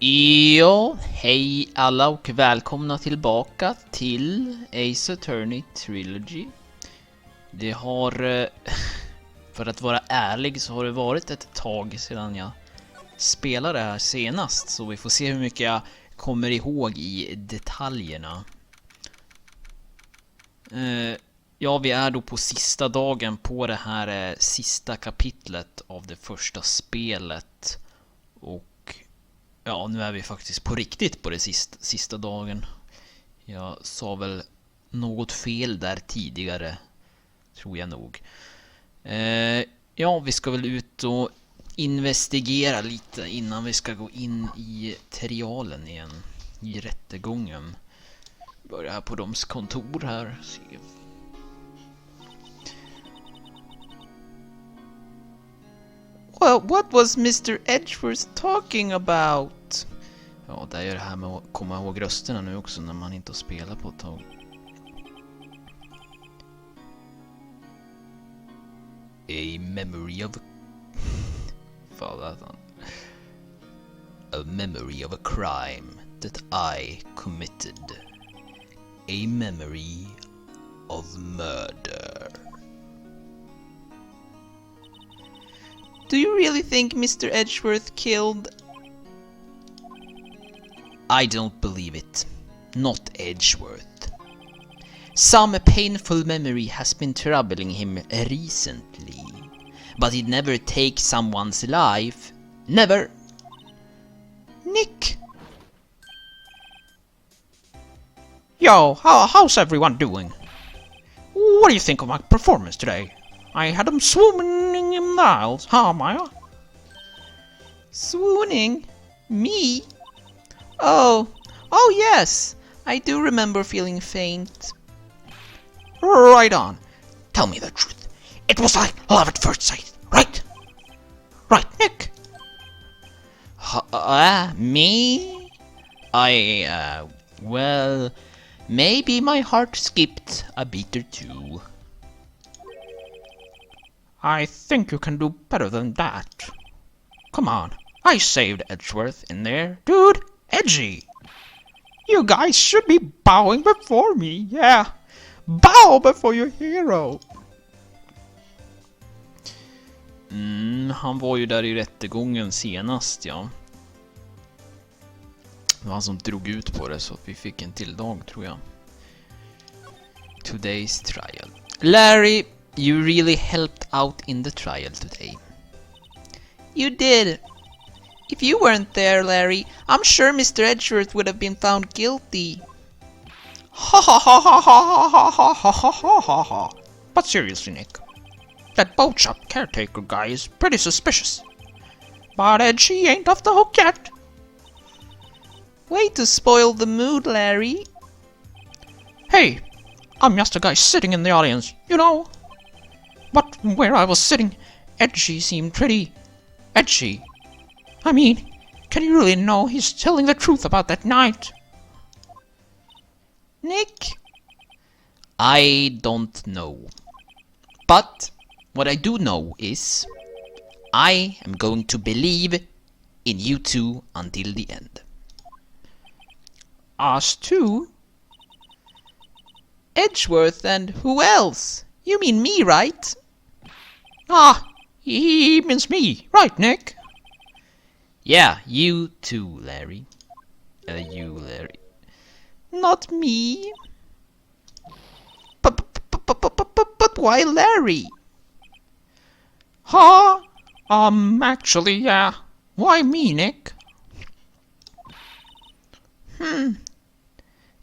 Ja, hej alla och välkomna tillbaka till Ace Attorney Trilogy. Det har, för att vara ärlig så har det varit ett tag sedan jag spelade det här senast. Så vi får se hur mycket jag kommer ihåg i detaljerna. Ja, vi är då på sista dagen på det här sista kapitlet av det första spelet. Och ja, nu är vi faktiskt på riktigt på det sista dagen. Jag sa väl något fel där tidigare, tror jag nog. Ja, vi ska väl ut och investigera lite innan vi ska gå in i trialen igen. I rättegången. Börjar här på dems kontor här. Se. Well, what was Mr. Edgeworth talking about? Ja, det är det här med att komma ihåg rösterna nu också när man inte har spelat på ett tag. A memory of a memory of a crime that I committed. A memory of murder. Do you really think Mr. Edgeworth killed? I don't believe it. Not Edgeworth. Some painful memory has been troubling him recently. But he'd never take someone's life. Never. Nick? Yo, how's everyone doing? What do you think of my performance today? I had them swooning in the aisles, huh, Maya? Swooning? Me? Oh yes, I do remember feeling faint. Right on. Tell me the truth. It was like love at first sight, right? Right, Nick? Me? Well, maybe my heart skipped a beat or two. I think you can do better than that. Come on, I saved Edgeworth in there. Dude, Edgy! You guys should be bowing before me, yeah. Bow before your hero. Han var ju där i rättegången senast, ja. Det var han som drog ut på det så att vi fick en till dag, tror jag. Today's trial. Larry, you really helped out in the trial today. You did. If you weren't there, Larry, I'm sure Mr. Edgeworth would have been found guilty. Ha ha ha ha ha ha ha ha ha ha ha ha. But seriously, Nick, that boat shop caretaker guy is pretty suspicious. But Edgy ain't off the hook yet. Way to spoil the mood, Larry. Hey, I'm just a guy sitting in the audience, you know. But where I was sitting, Edgy seemed pretty edgy. I mean, can you really know he's telling the truth about that night? Nick? I don't know. But what I do know is I am going to believe in you two until the end. Us two? Edgeworth and who else? You mean me, right? Ah, he means me, right, Nick? Yeah, you too, Larry. You, Larry. Not me. But why Larry? Huh? Actually, yeah. Why me, Nick?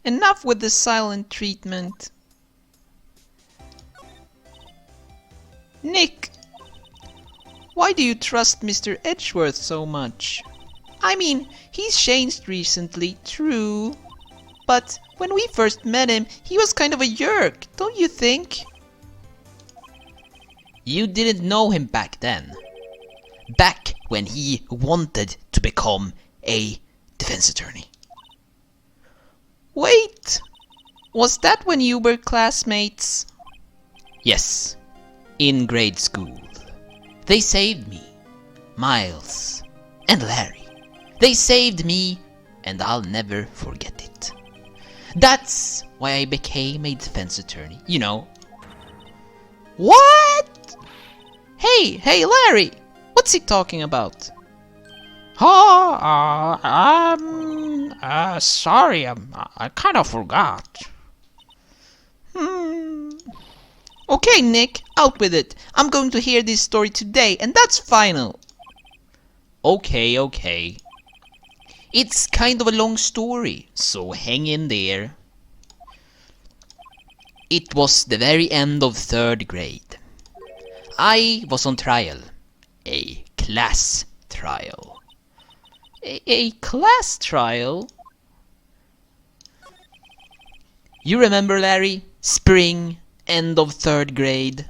Enough with the silent treatment. Nick, why do you trust Mr. Edgeworth so much? I mean, he's changed recently, true. But when we first met him, he was kind of a jerk, don't you think? You didn't know him back then. Back when he wanted to become a defense attorney. Wait! Was that when you were classmates? Yes, in grade school. They saved me, Miles, and Larry. They saved me, and I'll never forget it. That's why I became a defense attorney, you know. What? Hey, Larry! What's he talking about? Sorry, I kind of forgot. Okay, Nick, out with it. I'm going to hear this story today, and that's final. Okay. It's kind of a long story, so hang in there. It was the very end of 3rd grade. I was on trial. A class trial. A class trial? You remember, Larry? Spring, end of 3rd grade.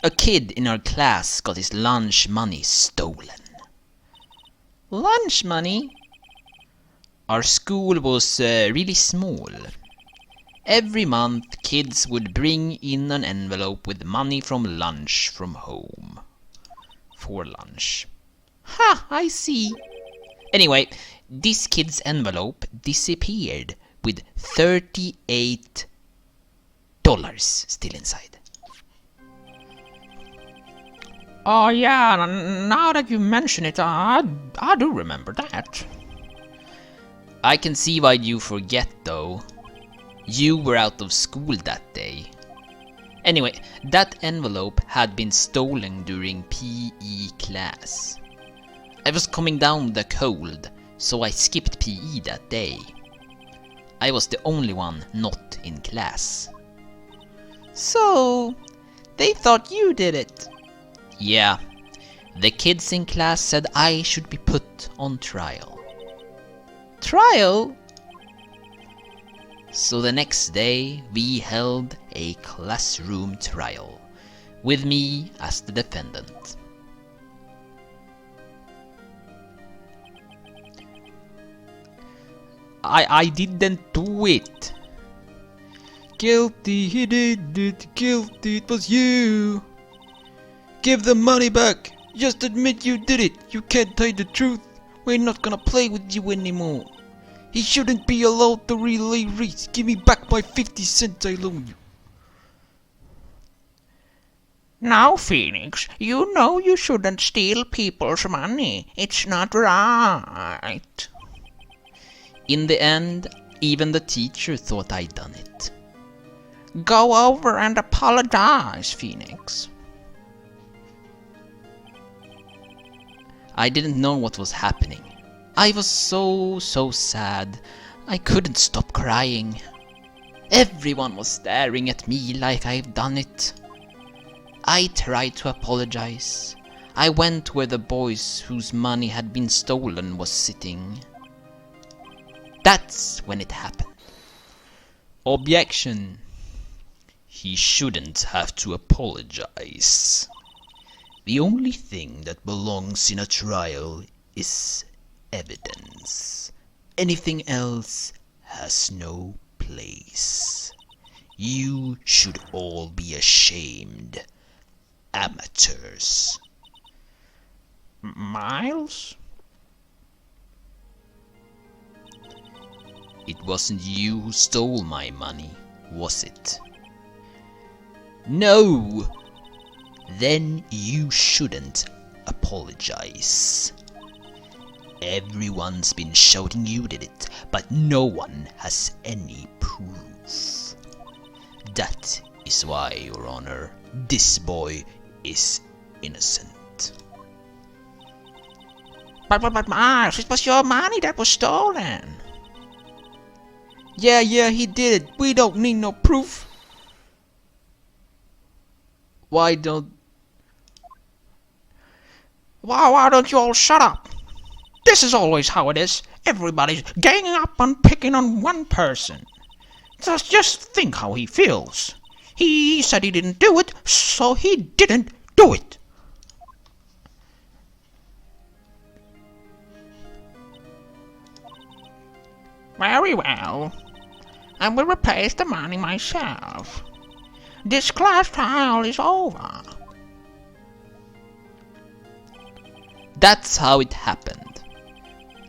A kid in our class got his lunch money stolen. Lunch money? Our school was really small. Every month, kids would bring in an envelope with money from lunch from home. For lunch. Ha, I see. Anyway, this kid's envelope disappeared with $38 still inside. Oh yeah, now that you mention it, I do remember that. I can see why you forget, though. You were out of school that day. Anyway, that envelope had been stolen during PE class. I was coming down with a cold, so I skipped PE that day. I was the only one not in class. So, they thought you did it? Yeah, the kids in class said I should be put on trial. Trial? So the next day we held a classroom trial, with me as the defendant. I didn't do it. Guilty, he did it. Guilty, it was you. Give the money back. Just admit you did it. You can't hide the truth. We're not gonna play with you anymore. He shouldn't be allowed to relay race. Give me back my 50 cents I loan you. Now, Phoenix, you know you shouldn't steal people's money. It's not right. In the end, even the teacher thought I'd done it. Go over and apologize, Phoenix. I didn't know what was happening. I was so sad. I couldn't stop crying. Everyone was staring at me like I've done it. I tried to apologize. I went where the boys whose money had been stolen was sitting. That's when it happened. Objection. He shouldn't have to apologize. The only thing that belongs in a trial is evidence. Anything else has no place. You should all be ashamed. Amateurs. Miles? It wasn't you who stole my money, was it? No! Then you shouldn't apologize. Everyone's been shouting you did it, but no one has any proof. That is why, Your Honor, this boy is innocent. But Miles, it was your money that was stolen. Yeah, he did it. We don't need no proof. Why don't you all shut up? This is always how it is. Everybody's ganging up and picking on one person. Just think how he feels. He said he didn't do it, so he didn't do it. Very well. I will replace the money myself. This class trial is over. That's how it happened.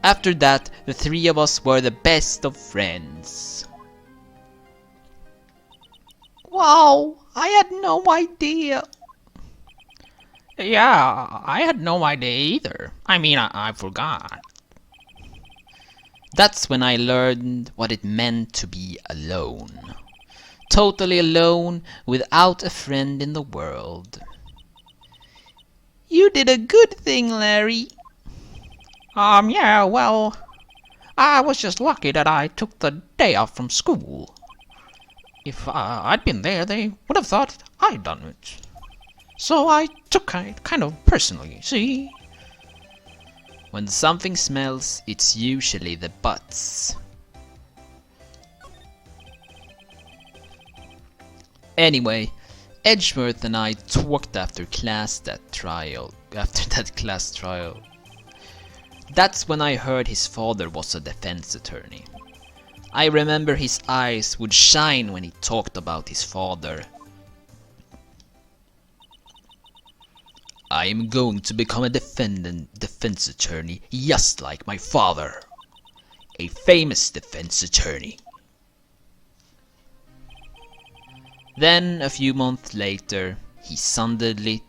After that, the three of us were the best of friends. Wow, I had no idea. Yeah, I had no idea either. I mean, I forgot. That's when I learned what it meant to be alone. Totally alone, without a friend in the world. You did a good thing, Larry. Yeah, well, I was just lucky that I took the day off from school. If I'd been there, they would have thought I'd done it. So I took it kind of personally, see? When something smells, it's usually the butts. Anyway, Edgeworth and I talked after that class trial. That's when I heard his father was a defense attorney. I remember his eyes would shine when he talked about his father. I am going to become a defense attorney just like my father. A famous defense attorney. Then, a few months later, he suddenly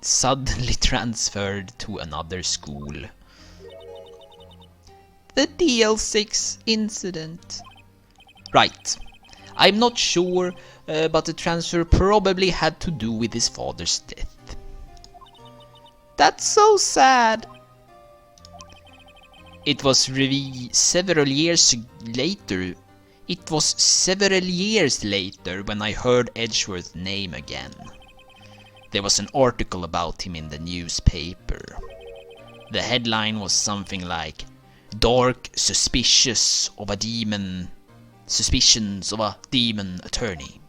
transferred to another school. The DL6 incident. Right. I'm not sure, but the transfer probably had to do with his father's death. That's so sad. It was several years later when I heard Edgeworth's name again. There was an article about him in the newspaper. The headline was something like, "Dark suspicions of a demon attorney.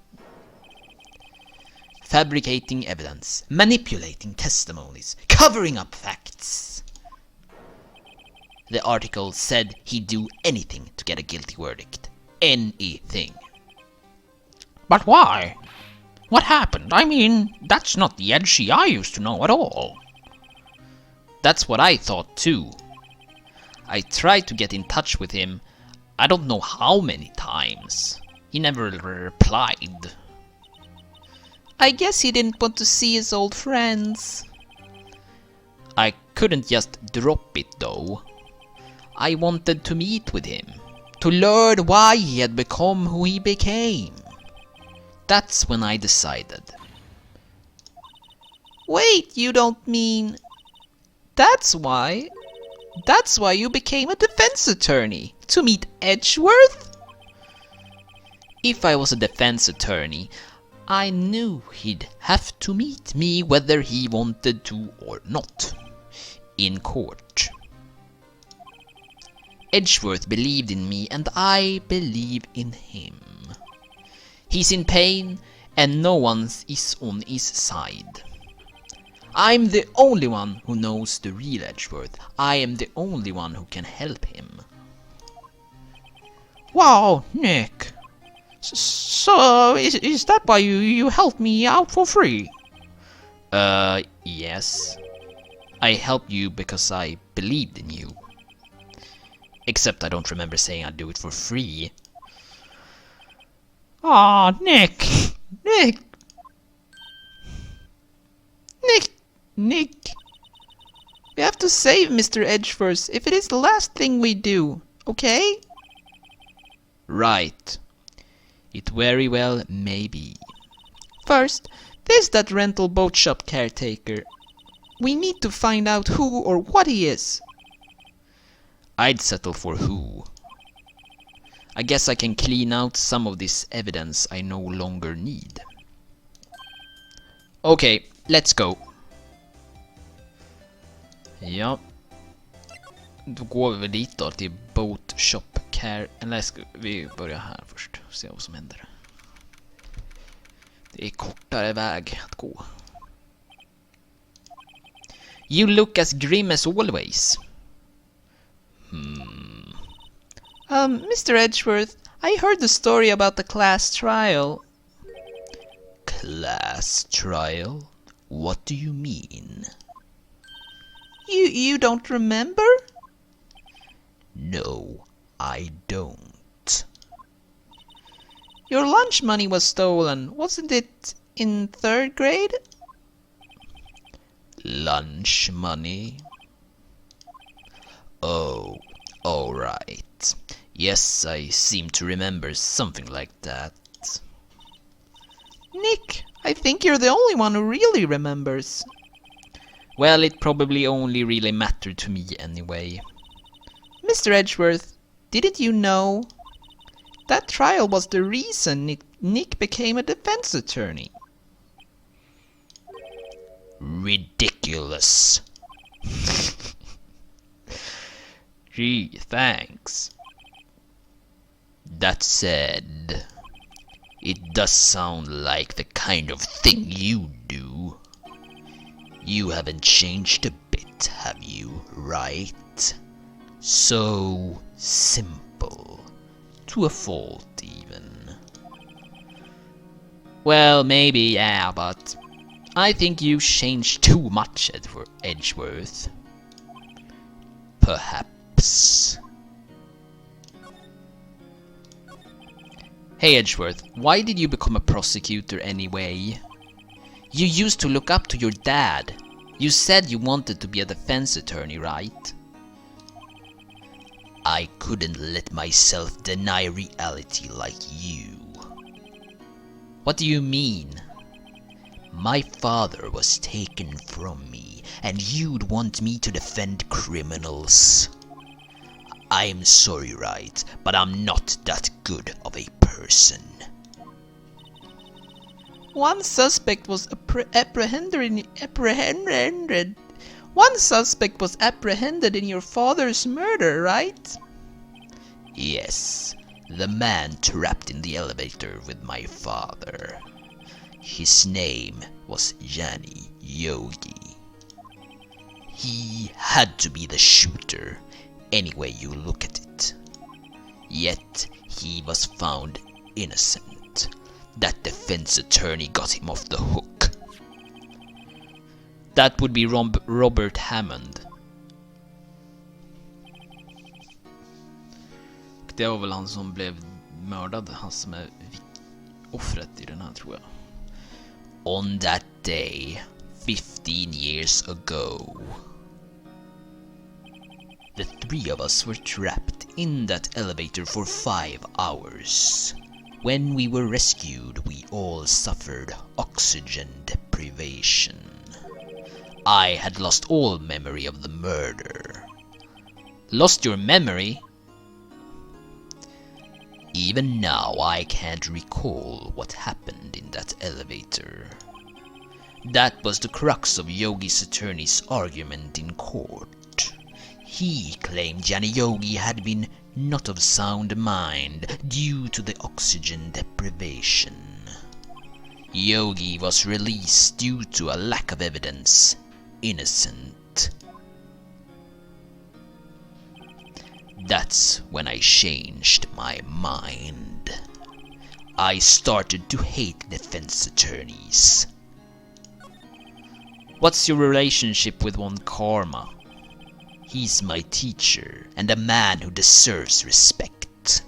Fabricating evidence, manipulating testimonies, covering up facts." The article said he'd do anything to get a guilty verdict. Anything. But why? What happened? I mean, that's not the Edgy I used to know at all. That's what I thought too. I tried to get in touch with him, I don't know how many times. He never replied. I guess he didn't want to see his old friends. I couldn't just drop it though. I wanted to meet with him, to learn why he had become who he became. That's when I decided. Wait, you don't mean... That's why you became a defense attorney? To meet Edgeworth? If I was a defense attorney, I knew he'd have to meet me whether he wanted to or not. In court. Edgeworth believed in me and I believe in him. He's in pain and no one is on his side. I'm the only one who knows the real Edgeworth. I am the only one who can help him. Wow, Nick. So, is that why you helped me out for free? Yes. I helped you because I believed in you. Except I don't remember saying I'd do it for free. Aw, Nick. We have to save Mr. Edgeworth if it is the last thing we do, okay? Right. It very well may be. First, there's that rental boat shop caretaker. We need to find out who or what he is. I'd settle for who. I guess I can clean out some of this evidence I no longer need. Okay, let's go. Ja. Då går vi väl dit då till Boat Shop Care. Eller ska vi börja här först. Se vad som händer. Det är kortare väg att gå. You look as grim as always. Mr. Edgeworth, I heard the story about the class trial. Class trial? What do you mean? You don't remember? No, I don't. Your lunch money was stolen, wasn't it in 3rd grade? Lunch money? Oh, alright. Yes, I seem to remember something like that. Nick, I think you're the only one who really remembers. Well, it probably only really mattered to me anyway. Mr. Edgeworth, didn't you know? That trial was the reason Nick became a defense attorney. Ridiculous. Gee, thanks. That said, it does sound like the kind of thing you do. You haven't changed a bit, have you, right? So simple. To a fault, even. Well, maybe, yeah, but I think you changed too much, Edgeworth. Perhaps. Hey, Edgeworth, why did you become a prosecutor anyway? You used to look up to your dad. You said you wanted to be a defense attorney, right? I couldn't let myself deny reality like you. What do you mean? My father was taken from me, and you'd want me to defend criminals. I'm sorry, Wright, but I'm not that good of a person. One suspect was One suspect was apprehended in your father's murder, right? Yes, the man trapped in the elevator with my father. His name was Yanni Yogi. He had to be the shooter, any way you look at it. Yet he was found innocent. That defense attorney got him off the hook. That would be Robert Hammond. Det var väl han som blev mördad, han som är offret i den här, tror jag. On that day, 15 years ago, the 3 of us were trapped in that elevator for 5 hours. When we were rescued, we all suffered oxygen deprivation. I had lost all memory of the murder. Lost your memory? Even now, I can't recall what happened in that elevator. That was the crux of Yogi's attorney's argument in court. He claimed Yanni Yogi had been not of sound mind due to the oxygen deprivation. Yogi was released due to a lack of evidence, innocent. That's when I changed my mind. I started to hate defense attorneys. What's your relationship with one Karma? He's my teacher and a man who deserves respect.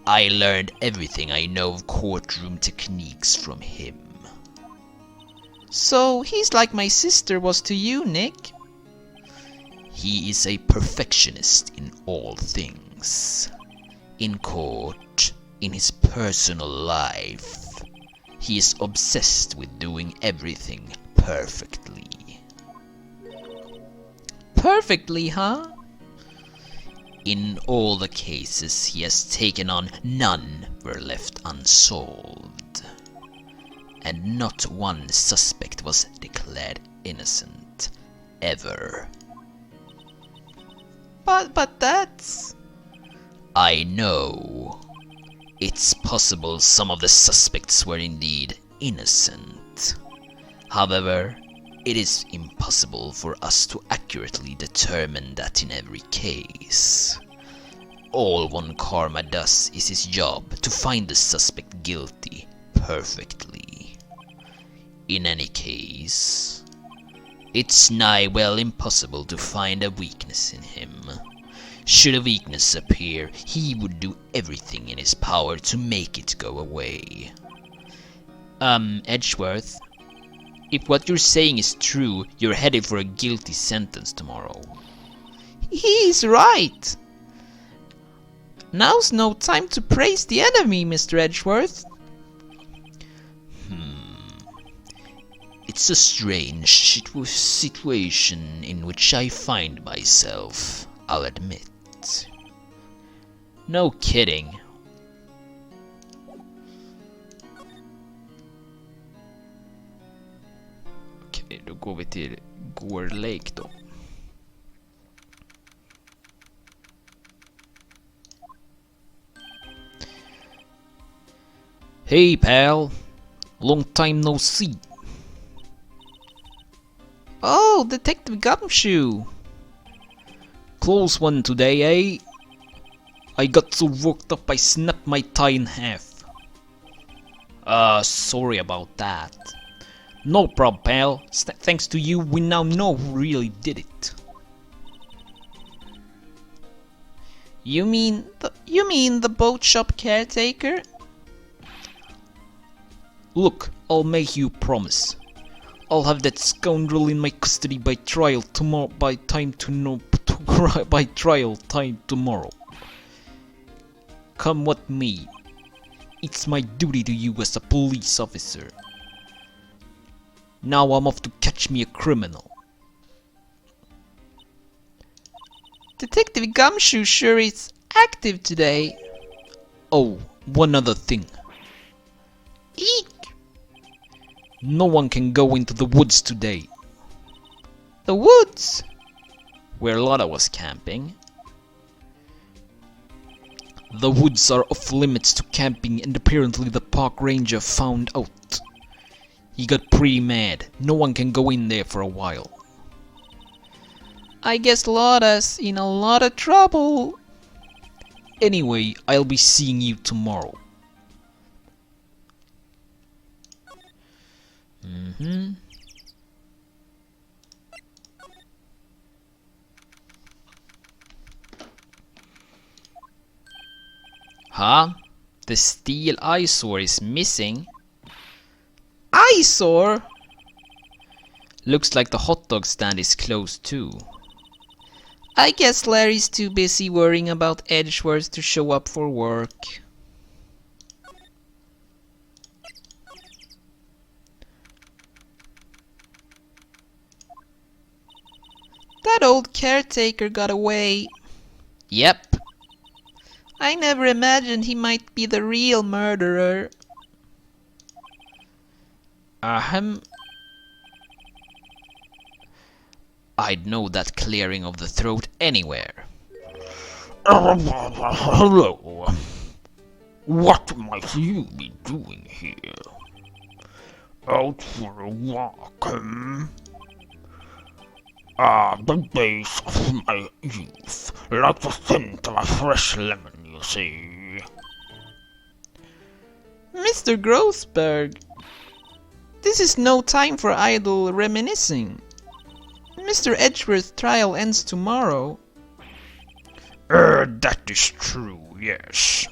I learned everything I know of courtroom techniques from him. So he's like my sister was to you, Nick? He is a perfectionist in all things. In court, in his personal life, he is obsessed with doing everything perfectly. Perfectly, huh? In all the cases he has taken on, none were left unsolved. And not one suspect was declared innocent, ever. But that's... I know. It's possible some of the suspects were indeed innocent. However, it is impossible for us to accurately determine that in every case. All one Karma does is his job to find the suspect guilty perfectly. In any case, it's nigh well impossible to find a weakness in him. Should a weakness appear, he would do everything in his power to make it go away. Edgeworth, if what you're saying is true, you're headed for a guilty sentence tomorrow. He's right. Now's no time to praise the enemy, Mr. Edgeworth. It's a strange situation in which I find myself, I'll admit. No kidding. Okej, då går vi till Gore Lake då. Hey pal, long time no see. Oh, Detective Gumshoe. Close one today, eh? I got so worked up I snapped my tie in half. Sorry about that. No problem, pal. Thanks to you, we now know who really did it. You mean the boat shop caretaker? Look, I'll make you a promise. I'll have that scoundrel in my custody by trial tomorrow. By trial time tomorrow. Come what may. It's my duty to you as a police officer. Now I'm off to catch me a criminal. Detective Gumshoe sure is active today. Oh, one other thing. Eek! No one can go into the woods today. The woods? Where Lotta was camping. The woods are off limits to camping, and apparently the park ranger found out. He got pretty mad. No one can go in there for a while. I guess Lotta's in a lot of trouble. Anyway, I'll be seeing you tomorrow. Huh? The steel eyesore is missing? Eyesore? Looks like the hot dog stand is closed too. I guess Larry's too busy worrying about Edgeworth to show up for work. That old caretaker got away. Yep. I never imagined he might be the real murderer. I'd know that clearing of the throat anywhere. Hello. What might you be doing here? Out for a walk, the days of my youth, like the scent of a fresh lemon, you see. Mr. Grossberg, this is no time for idle reminiscing. Mr. Edgeworth's trial ends tomorrow. That is true, yes.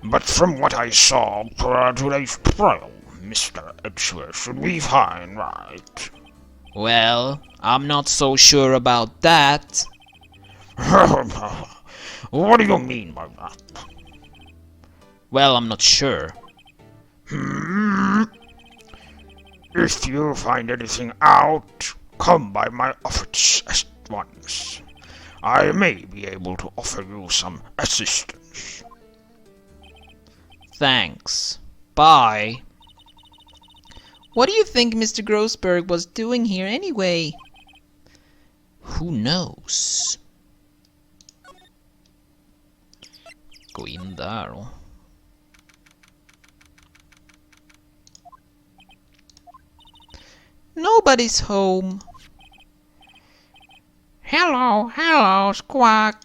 But from what I saw today's trial, Mr. Edgeworth should be fine, right? Well, I'm not so sure about that. What do you mean by that? Well, I'm not sure. If you find anything out, come by my office at once. I may be able to offer you some assistance. Thanks. Bye. What do you think Mr. Grossberg was doing here anyway? Who knows? Gå in där då. Nobody's home. Hello, Squawk.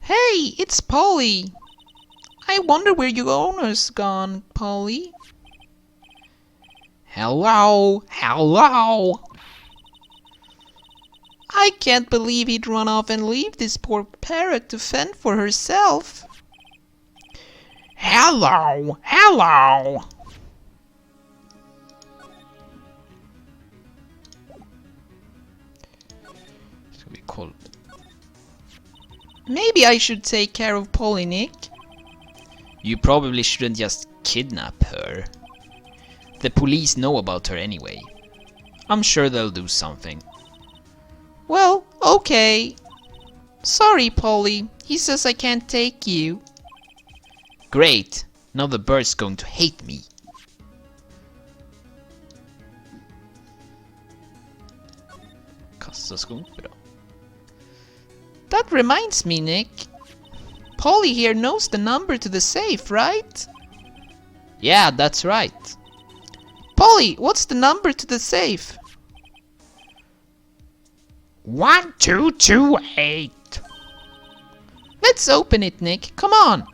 Hey, it's Polly. I wonder where your owner's gone, Polly. Hello. I I can't believe he'd run off and leave this poor parrot to fend for herself. Hello, hello. Ska vi kolla? Maybe I should take care of Polly, Nick. You probably shouldn't just kidnap her. The police know about her anyway. I'm sure they'll do something. Well, okay. Sorry, Polly. He says I can't take you. Great! Now the bird's going to hate me. Kassaskåp då. That reminds me, Nick. Polly here knows the number to the safe, right? Yeah, that's right. Polly, what's the number to the safe? 1228. Let's open it, Nick. Come on.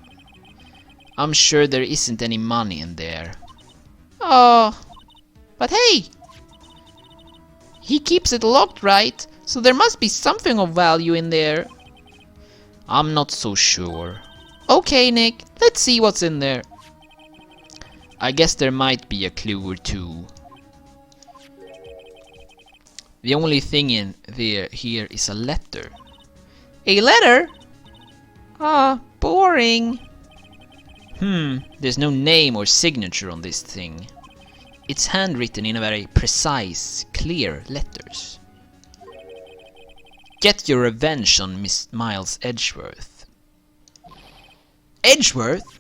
I'm sure there isn't any money in there. Oh, but hey! He keeps it locked, right? So there must be something of value in there. I'm not so sure. Okay, Nick. Let's see what's in there. I guess there might be a clue or two. The only thing in there here is a letter. A letter? Ah, boring. There's no name or signature on this thing. It's handwritten in a very precise, clear letters. Get your revenge on Miss Miles Edgeworth. Edgeworth?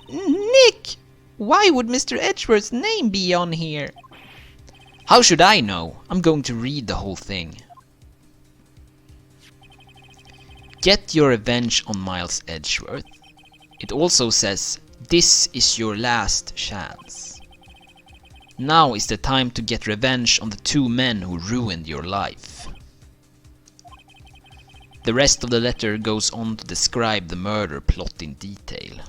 Nick! Why would Mr. Edgeworth's name be on here? How should I know? I'm going to read the whole thing. Get your revenge on Miles Edgeworth. It also says, this is your last chance. Now is the time to get revenge on the two men who ruined your life. The rest of the letter goes on to describe the murder plot in detail.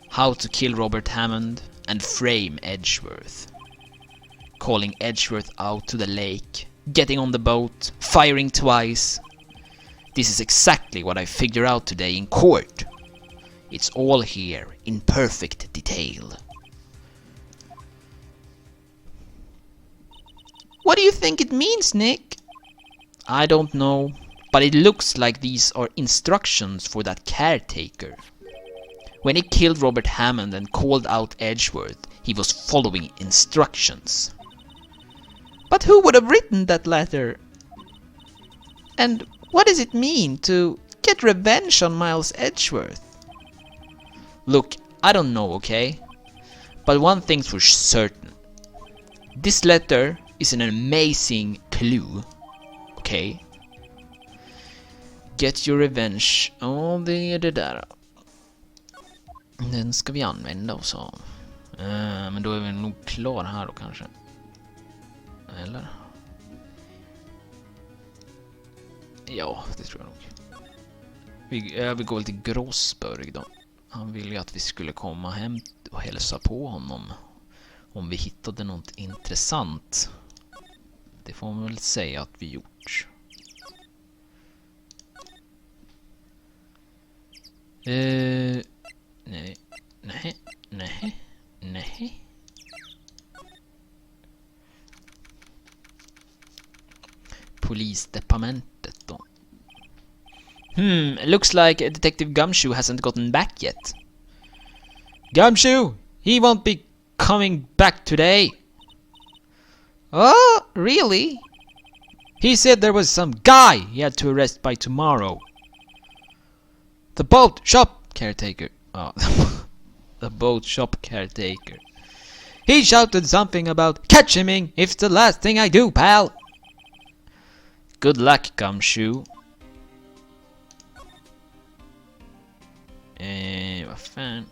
How to kill Robert Hammond and frame Edgeworth. Calling Edgeworth out to the lake, getting on the boat, firing twice. This is exactly what I figured out today in court. It's all here in perfect detail. What do you think it means, Nick? I don't know, but it looks like these are instructions for that caretaker. When he killed Robert Hammond and called out Edgeworth, he was following instructions. But who would have written that letter? And what does it mean to get revenge on Miles Edgeworth? Look, I don't know, okay? But one thing's for certain. This letter is an amazing clue, okay? Get your revenge. Det är det där. Den ska vi använda oss av. Men då är vi nog klar här då kanske. Eller? Ja, det tror jag nog. Vi går väl till Grossburg då. Han ville ju att vi skulle komma hem och hälsa på honom. Om vi hittade något intressant. Det får man väl säga att vi gjort. Nej. Polisdepartementet då. Looks like Detective Gumshoe hasn't gotten back yet. Gumshoe! He won't be coming back today. Oh, really? He said there was some guy he had to arrest by tomorrow. The boat shop caretaker. Oh, the boat shop caretaker. He shouted something about catch him if the last thing I do, pal. Good luck, Gumshoe. Vad fan?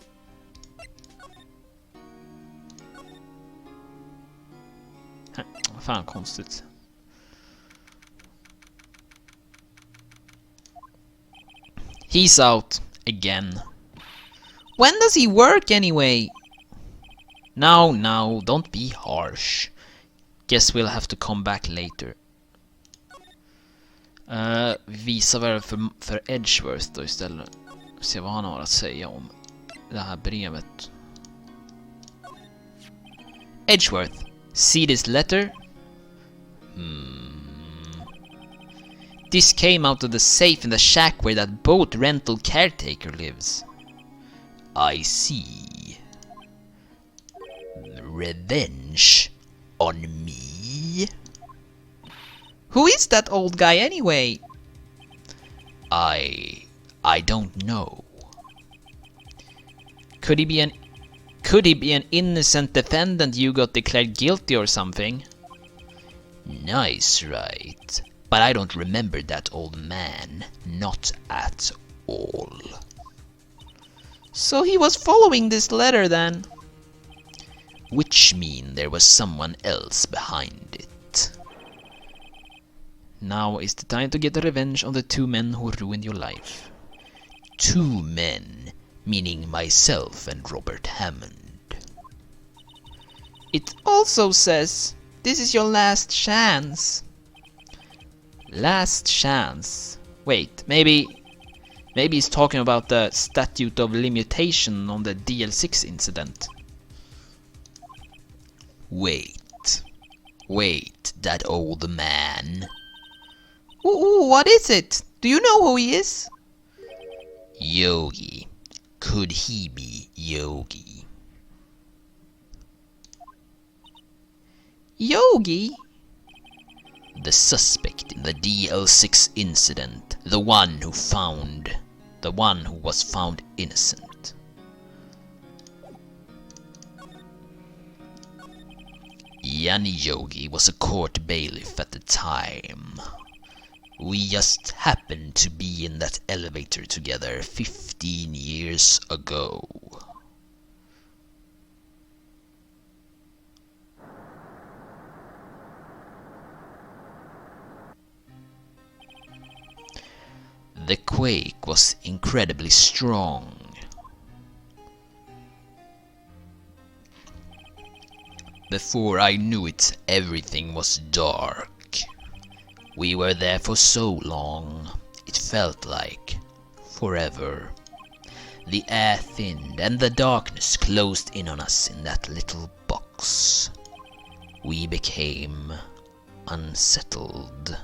Vad fan konstigt. He's out again. When does he work anyway? No, don't be harsh. Guess we'll have to come back later. Visa väl för Edgeworth då istället. Se vad han har att säga om det här brevet. Edgeworth, see this letter? This came out of the safe in the shack where that boat rental caretaker lives. I see. Revenge on me? Who is that old guy anyway? I don't know. Could he be an innocent defendant you got declared guilty or something? Nice, right? But I don't remember that old man. Not at all. So he was following this letter then? Which mean there was someone else behind it. Now is the time to get revenge on the two men who ruined your life. Two men, meaning myself and Robert Hammond. It also says, this is your last chance. Last chance? Wait, maybe he's talking about the statute of limitation on the DL6 incident. Wait, that old man. Ooh, what is it? Do you know who he is? Yogi. Could he be Yogi? Yogi? The suspect in the DL6 incident. The one who was found innocent. Yanni Yogi was a court bailiff at the time. We just happened to be in that elevator together 15 years ago. The quake was incredibly strong. Before I knew it, everything was dark. We were there for so long, it felt like forever. The air thinned and the darkness closed in on us in that little box. We became unsettled.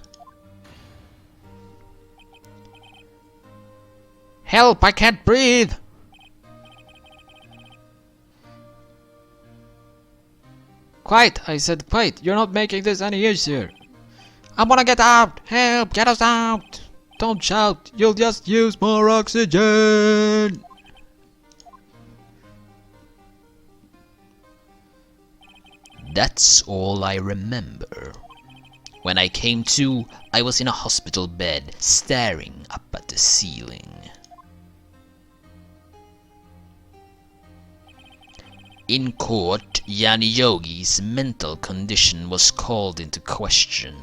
Help, I can't breathe! Quiet, I said quiet. You're not making this any easier. I wanna get out! Help, get us out! Don't shout, you'll just use more oxygen! That's all I remember. When I came to, I was in a hospital bed, staring up at the ceiling. In court, Yanni Yogi's mental condition was called into question.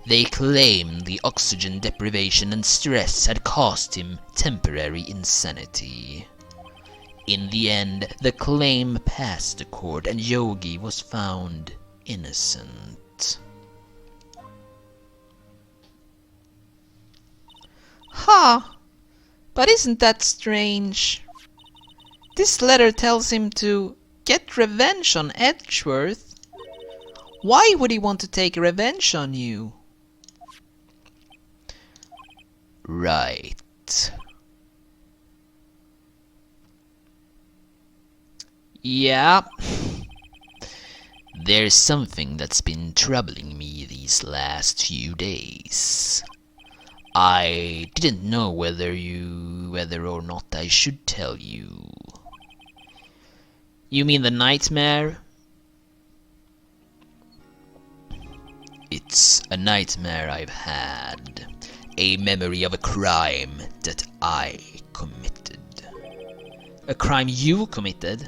They claimed the oxygen deprivation and stress had caused him temporary insanity. In the end, the claim passed the court and Yogi was found innocent. Huh, but isn't that strange? This letter tells him to get revenge on Edgeworth. Why would he want to take revenge on you? Right. Yeah. There's something that's been troubling me these last few days. I didn't know whether or not I should tell you. You mean the nightmare? It's a nightmare I've had. A memory of a crime that I committed. A crime you committed?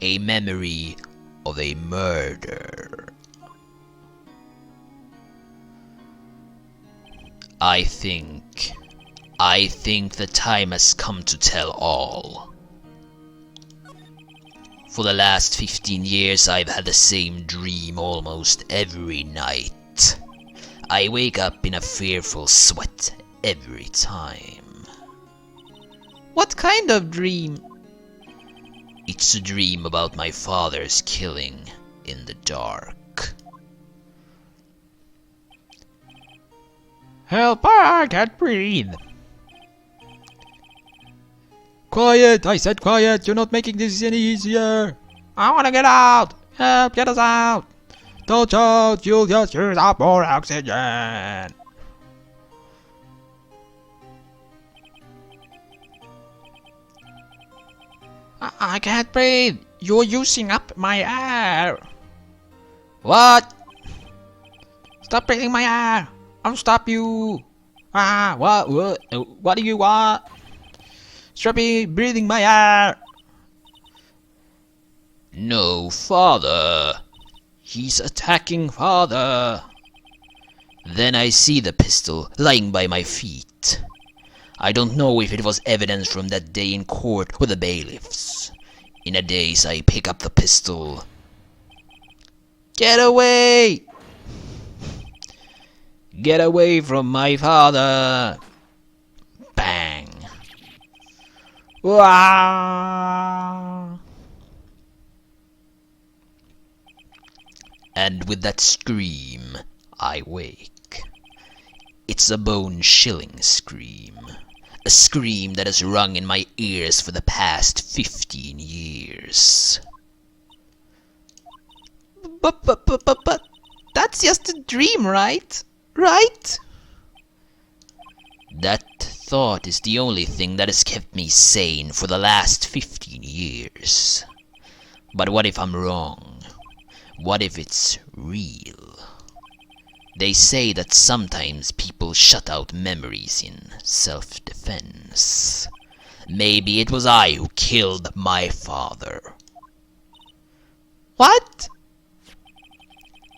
A memory of a murder. I think the time has come to tell all. For the last 15 years I've had the same dream almost every night. I wake up in a fearful sweat every time. What kind of dream? It's a dream about my father's killing in the dark. Help, I can't breathe. Quiet! I said quiet! You're not making this any easier! I wanna get out. Help, get us out. Don't shout! You'll just use up more oxygen! I can't breathe. You're using up my air. What? Stop breathing my air. I'll stop you. What do you want? Stop breathing my air. No, father. He's attacking father. Then I see the pistol lying by my feet. I don't know if it was evidence from that day in court with the bailiffs. In a daze I pick up the pistol. Get away! Get away from my father! Bang! Wah! And with that scream, I wake. It's a bone-chilling scream. A scream that has rung in my ears for the past 15 years. But that's just a dream, right? Right? That thought is the only thing that has kept me sane for the last 15 years. But what if I'm wrong? What if it's real? They say that sometimes people shut out memories in self-defense. Maybe it was I who killed my father. What?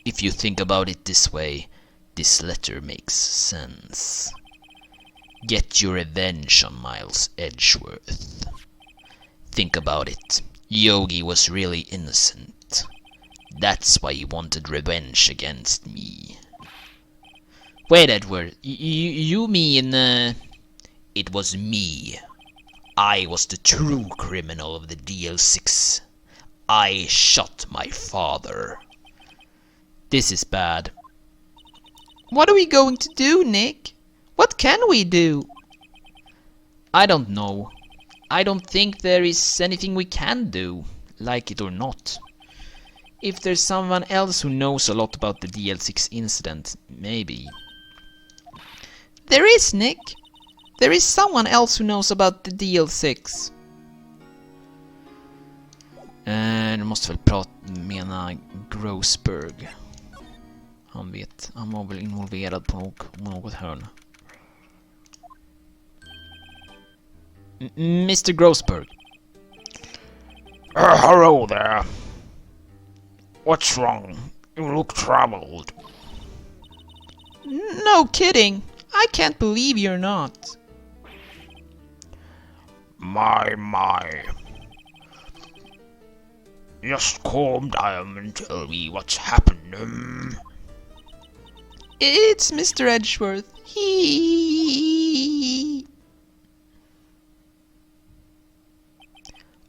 If you think about it this way, this letter makes sense. Get your revenge on Miles Edgeworth. Think about it. Yogi was really innocent. That's why he wanted revenge against me. Wait, Edward. You mean... It was me. I was the true criminal of the DL6. I shot my father. This is bad. What are we going to do, Nick? What can we do? I don't know. I don't think there is anything we can do, like it or not. If there's someone else who knows a lot about the DL6 incident, maybe. There is, Nick. There is someone else who knows about the DL6. Du måste väl mena Grossberg. Han var väl involverad på något hörn. Mr. Grossberg. Hello there. What's wrong? You look troubled. No kidding. I can't believe you're not. My. Just calm down and tell me what's happened. It's Mr. Edgeworth.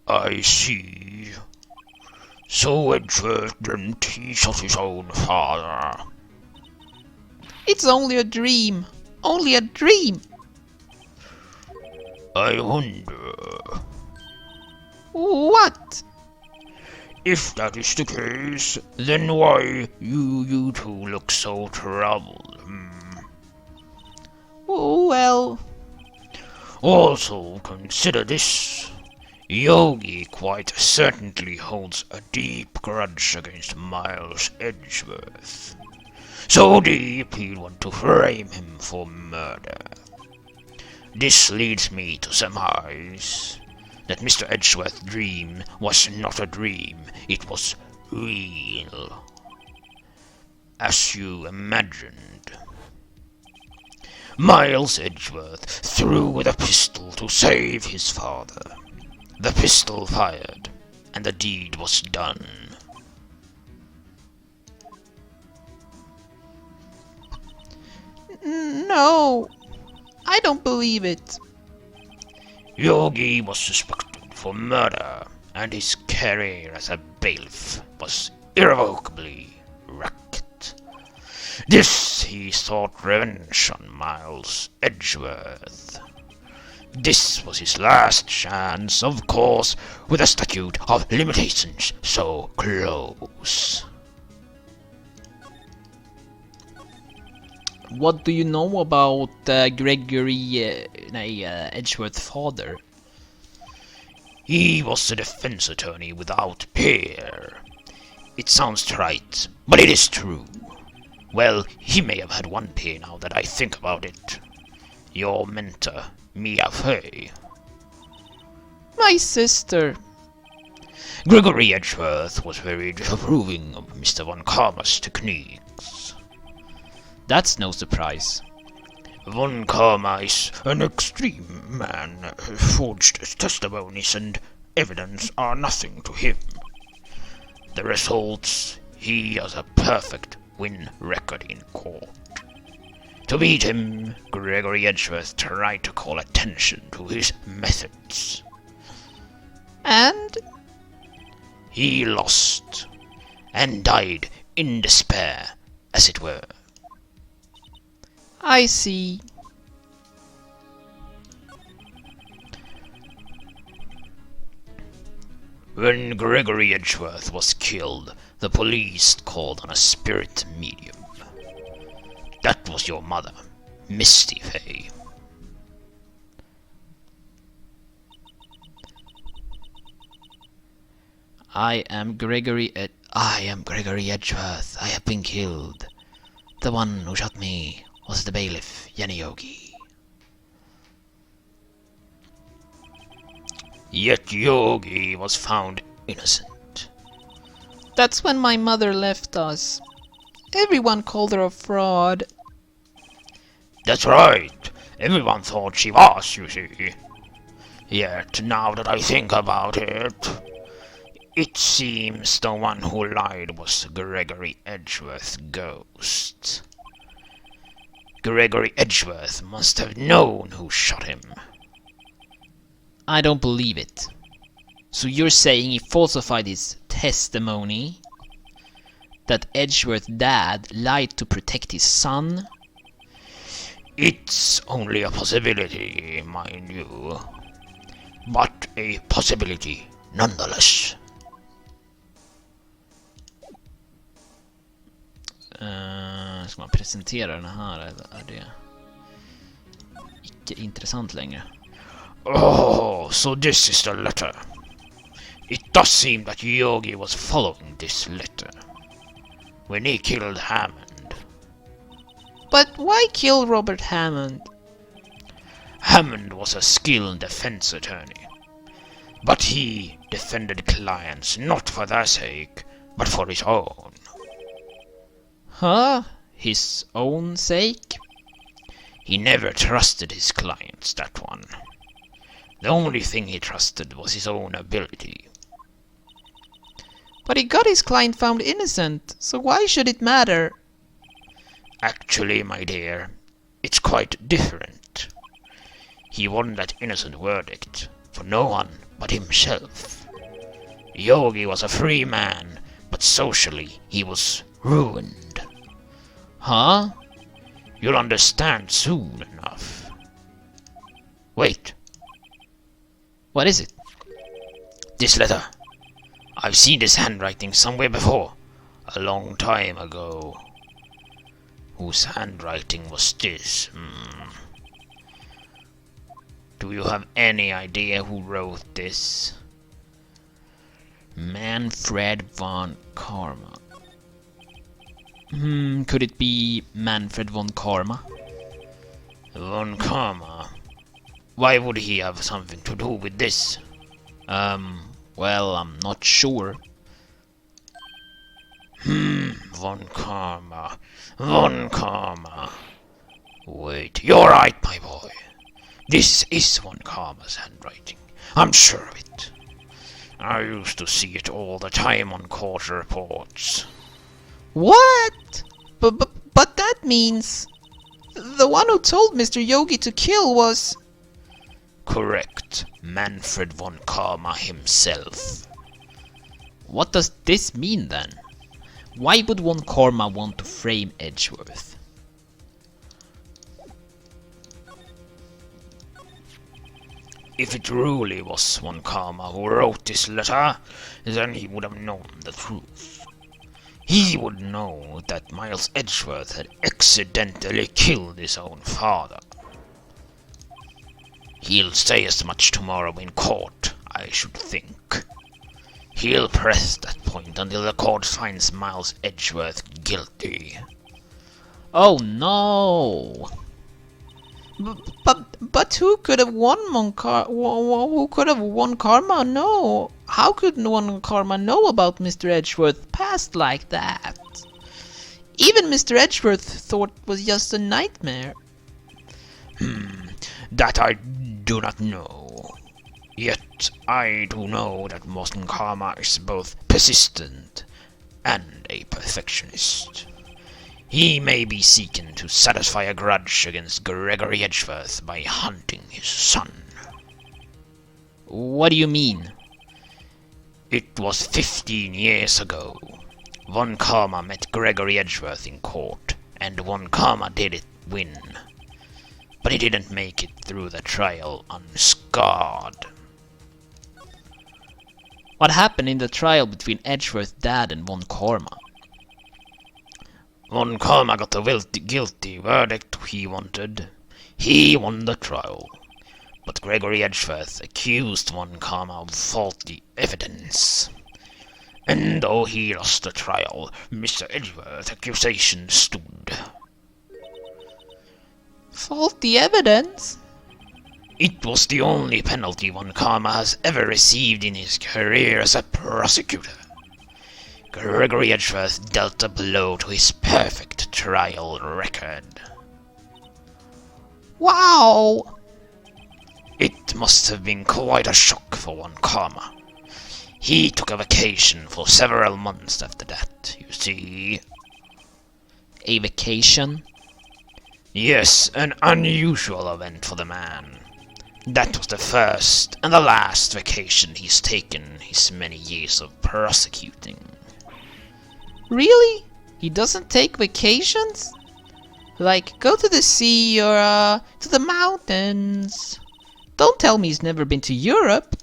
I see. So Edgeworth didn't he shot his own father? It's only a dream. Only a dream. I wonder. What? If that is the case, then why you two look so troubled? Well... Also, consider this. Yogi quite certainly holds a deep grudge against Miles Edgeworth. So deep he'd want to frame him for murder. This leads me to surmise that Mr. Edgeworth's dream was not a dream, it was real. As you imagined. Miles Edgeworth threw the pistol to save his father. The pistol fired, and the deed was done. No, I don't believe it. Yogi was suspected for murder, and his career as a bailiff was irrevocably wrecked. This he sought revenge on Miles Edgeworth. This was his last chance, of course, with a statute of limitations so close. What do you know about Gregory Edgeworth's father? He was a defense attorney without peer. It sounds trite, but it is true. Well, he may have had one peer now that I think about it. Your mentor, Mia Fey. My sister. Gregory Edgeworth was very disapproving of Mr. Von Karma's techniques. That's no surprise. Von Karma is an extreme man. Forged testimonies and evidence are nothing to him. The results, he has a perfect win record in court. To beat him, Gregory Edgeworth tried to call attention to his methods. And? He lost, and died in despair, as it were. I see. When Gregory Edgeworth was killed, the police called on a spirit medium. That was your mother, Misty Fey. I am Gregory Edgeworth. I have been killed. The one who shot me was the bailiff, Jenny Yogi. Yet Yogi was found innocent. That's when my mother left us. Everyone called her a fraud. That's right. Everyone thought she was, you see. Yet, now that I think about it, it seems the one who lied was Gregory Edgeworth's ghost. Gregory Edgeworth must have known who shot him. I don't believe it. So you're saying he falsified his testimony? That Edgeworth's dad lied to protect his son? It's only a possibility, mind you. But a possibility nonetheless. Ska man presentera den här eller är det icke intressant längre? Oh, so this is the letter. It does seem that Yogi was following this letter when he killed Hammond. But why kill Robert Hammond? Hammond was a skilled defense attorney, but he defended clients not for their sake, but for his own. Huh? His own sake? He never trusted his clients, that one. The only thing he trusted was his own ability. But he got his client found innocent, so why should it matter? Actually, my dear, it's quite different. He won that innocent verdict for no one but himself. Yogi was a free man, but socially he was ruined. Huh? You'll understand soon enough. Wait. What is it? This letter. I've seen this handwriting somewhere before. A long time ago. Whose handwriting was this? Do you have any idea who wrote this? Manfred von Karma. Could it be Manfred von Karma? Von Karma? Why would he have something to do with this? Well, I'm not sure. Von Karma. Von Karma. Wait, you're right, my boy. This is Von Karma's handwriting. I'm sure of it. I used to see it all the time on court reports. What? But that means... The one who told Mr. Yogi to kill was... Correct. Manfred von Karma himself. What does this mean then? Why would one Karma want to frame Edgeworth? If it really was von Karma who wrote this letter, then he would have known the truth. He would know that Miles Edgeworth had accidentally killed his own father. He'll say as much tomorrow in court, I should think. He'll press that point until the court finds Miles Edgeworth guilty. Oh no! But who could have won who could have won Karma? No. How could one Karma know about Mr. Edgeworth's past like that? Even Mr. Edgeworth thought it was just a nightmare. That I do not know. Yet I do know that Boston Karma is both persistent and a perfectionist. He may be seeking to satisfy a grudge against Gregory Edgeworth by hunting his son. What do you mean? It was 15 years ago. Von Karma met Gregory Edgeworth in court, and Von Karma did it win. But he didn't make it through the trial unscarred. What happened in the trial between Edgeworth's dad and Von Karma? Von Karma got the guilty verdict he wanted. He won the trial. But Gregory Edgeworth accused Von Karma of faulty evidence. And though he lost the trial, Mr. Edgeworth's accusation stood. Faulty evidence? It was the only penalty Von Karma has ever received in his career as a prosecutor. Gregory Edgeworth dealt a blow to his perfect trial record. Wow! It must have been quite a shock for Von Karma. He took a vacation for several months after that, you see. A vacation? Yes, an unusual event for the man. That was the first and the last vacation he's taken his many years of prosecuting. Really? He doesn't take vacations? Like, go to the sea or, to the mountains? Don't tell me he's never been to Europe.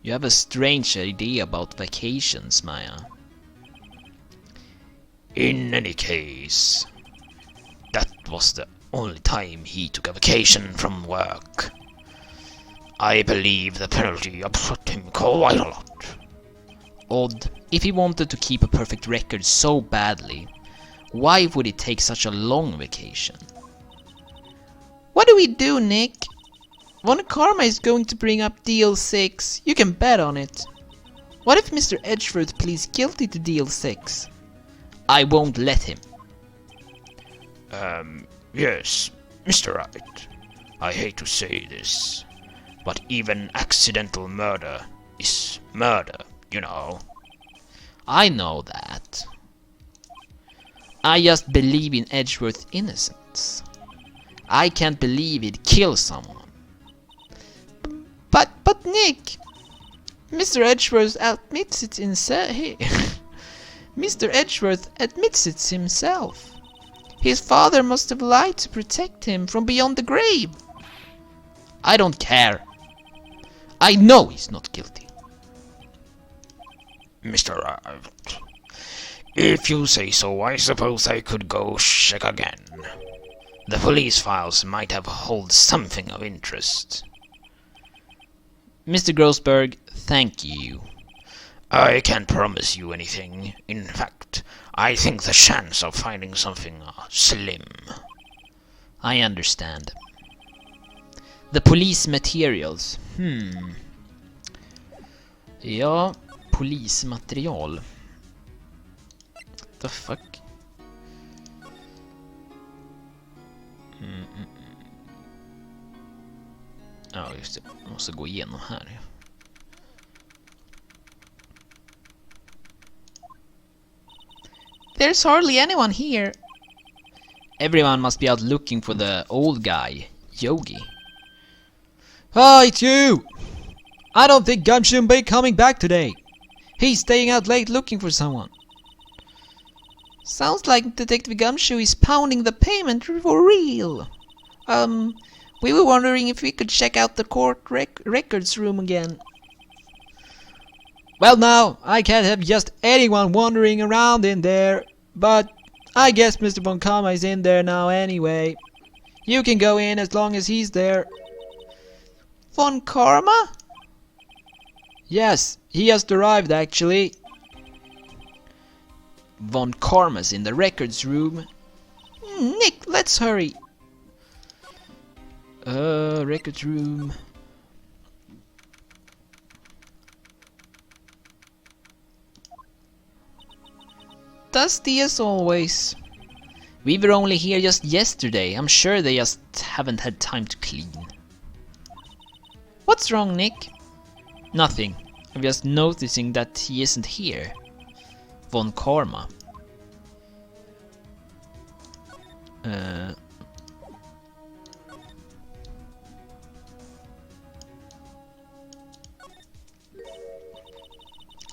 You have a strange idea about vacations, Maya. In any case, that was the only time he took a vacation from work. I believe the penalty upset him quite a lot. Odd. If he wanted to keep a perfect record so badly, why would he take such a long vacation? What do we do, Nick? Von Karma is going to bring up Deal 6. You can bet on it. What if Mr. Edgeworth pleads guilty to Deal 6? I won't let him. Yes, Mr. Wright. I hate to say this, but even accidental murder is murder, you know. I know that. I just believe in Edgeworth's innocence. I can't believe he'd kill someone. But Nick, Mr. Edgeworth admits it himself. Mr. Edgeworth admits it himself. His father must have lied to protect him from beyond the grave. I don't care. I know he's not guilty. Mr. Wright, if you say so, I suppose I could go check again. The police files might have hold something of interest. Mr. Grossberg, thank you. I can't promise you anything. In fact, I think the chance of finding something are slim. I understand. The police materials. Ja, polismaterial. The fuck? Ja, just det. Jag måste gå igenom här. There's hardly anyone here. Everyone must be out looking for the old guy, Yogi. Ah, it's you! I don't think Gumshoe will be coming back today. He's staying out late looking for someone. Sounds like Detective Gumshoe is pounding the payment for real. We were wondering if we could check out the court records room again. Well, now, I can't have just anyone wandering around in there, but I guess Mr. Von Karma is in there now anyway. You can go in as long as he's there. Von Karma? Yes, he just arrived actually. Von Karma's in the records room. Nick, let's hurry. Records room. Dusty as always. We were only here just yesterday. I'm sure they just haven't had time to clean. What's wrong, Nick? Nothing. I'm just noticing that he isn't here. Von Karma.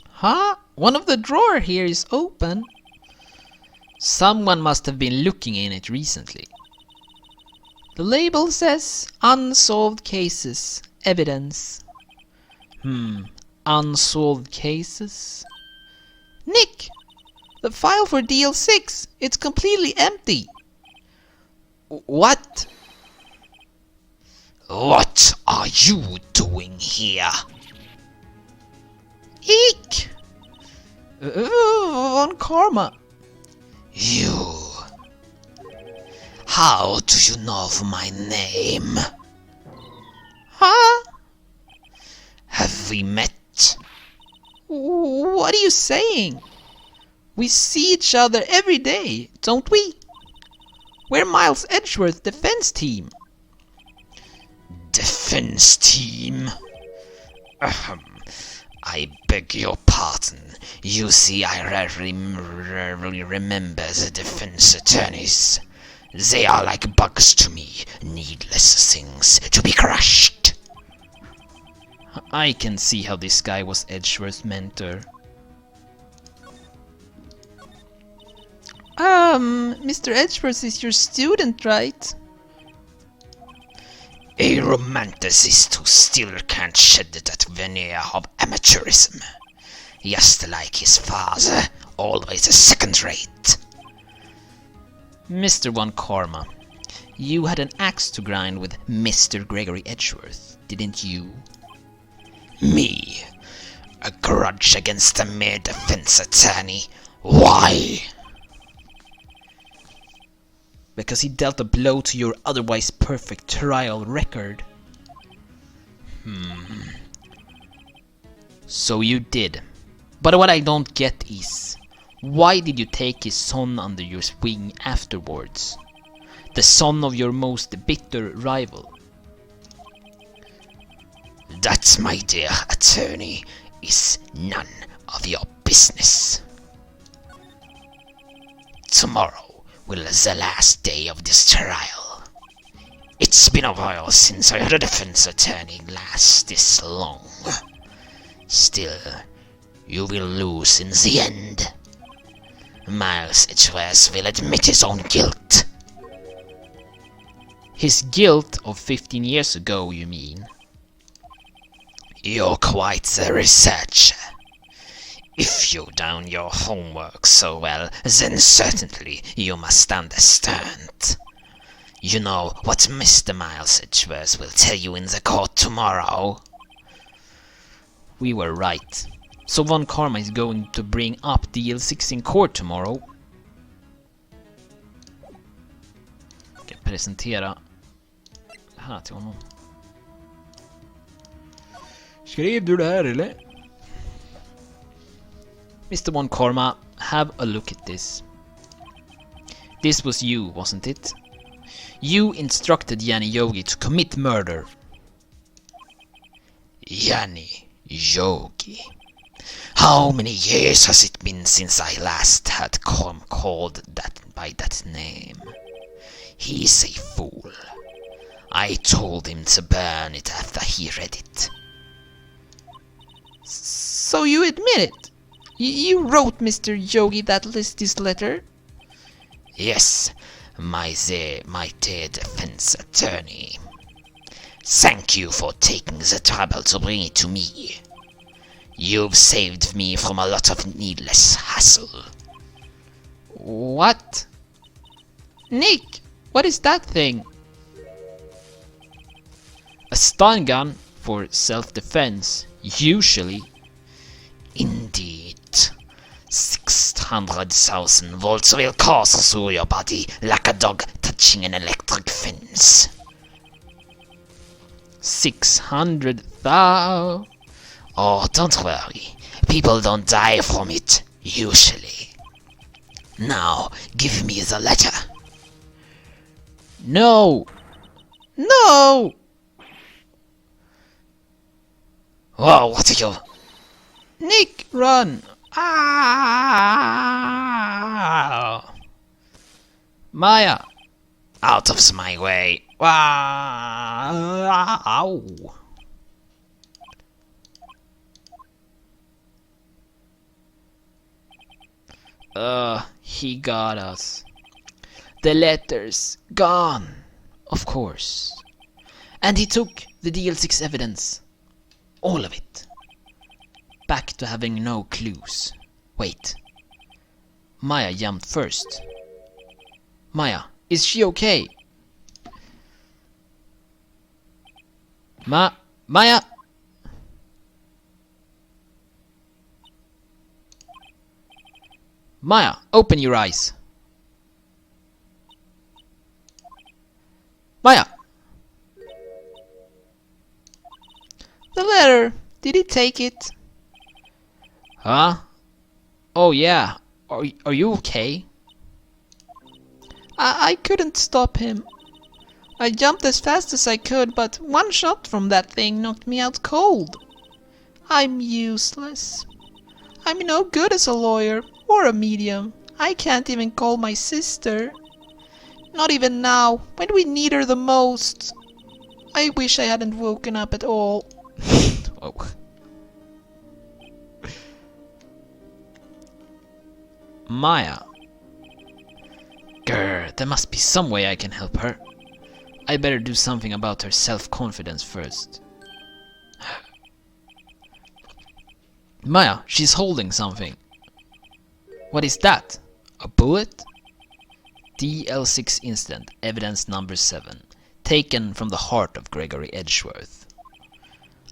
Huh? One of the drawer here is open. Someone must have been looking in it recently. The label says unsolved cases, evidence. Unsolved cases? Nick! The file for DL6, it's completely empty. What? What are you doing here? Eek! Von Karma. You. How do you know of my name? Huh? Have we met? What are you saying? We see each other every day, don't we? We're Miles Edgeworth defense team. Defense team? I beg your pardon. You see, I rarely remember the defense attorneys. They are like bugs to me, needless things to be crushed. I can see how this guy was Edgeworth's mentor. Mr. Edgeworth is your student, right? A romanticist who still can't shed that veneer of amateurism. Just like his father, always a second rate. Mr. Von Karma, you had an axe to grind with Mr. Gregory Edgeworth, didn't you? Me? A grudge against a mere defense attorney? Why? Because he dealt a blow to your otherwise perfect trial record. So you did. But what I don't get is, why did you take his son under your wing afterwards? The son of your most bitter rival. That, my dear attorney, is none of your business. Tomorrow will the last day of this trial. It's been a while since I had a defense attorney last this long. Still, you will lose in the end. Miles Edgeworth will admit his own guilt. His guilt of 15 years ago, you mean? You're quite the researcher. If you've done your homework so well, then certainly you must understand. You know what Mr. Miles Edgeworth will tell you in the court tomorrow? We were right. So Von Karma is going to bring up DL6 in court tomorrow. Jag ska presentera det här till honom. Skrev du det här eller? Mr. Von Karma, have a look at this. This was you, wasn't it? You instructed Yanni Yogi to commit murder. Yanni Yogi. How many years has it been since I last had called that by that name? He's a fool. I told him to burn it after he read it. So you admit it? You wrote Mr. Yogi this letter? Yes, my dear defense attorney. Thank you for taking the trouble to bring it to me. You've saved me from a lot of needless hassle. What? Nick, what is that thing? A stun gun for self-defense, usually. Indeed. 600,000 volts will course through your body like a dog touching an electric fence. 600,000. Oh, don't worry. People don't die from it, usually. Now, give me the letter. No! No! Whoa, what are you... Nick, run! Ah! Maya! Out of my way. Wow! He got us. The letters gone, of course. And he took the DL6 evidence. All of it. Back to having no clues. Wait. Maya jumped first. Maya, is she okay? Maya! Maya, open your eyes. Maya! The letter, did he take it? Huh? Oh yeah. Are you okay? I couldn't stop him. I jumped as fast as I could, but one shot from that thing knocked me out cold. I'm useless. I'm no good as a lawyer or a medium. I can't even call my sister. Not even now, when we need her the most. I wish I hadn't woken up at all. Oh. Maya. Grr, there must be some way I can help her. I better do something about her self-confidence first. Maya, she's holding something. What is that? A bullet? DL6 incident, evidence number 7. Taken from the heart of Gregory Edgeworth.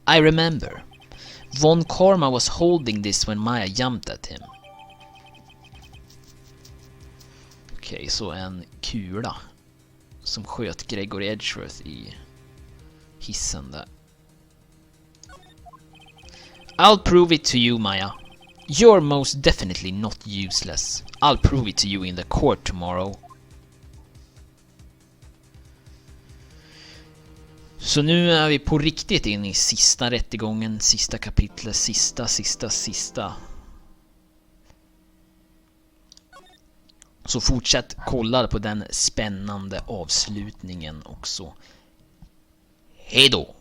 I remember. Von Karma was holding this when Maya jumped at him. Okej, så en kula som sköt Gregory Edgeworth i hissen där. I'll prove it to you, Maya. You're most definitely not useless. I'll prove it to you in the court tomorrow. Så nu är vi på riktigt in i sista rättegången, sista kapitlet, sista. Så fortsätt kolla på den spännande avslutningen också. Hej då!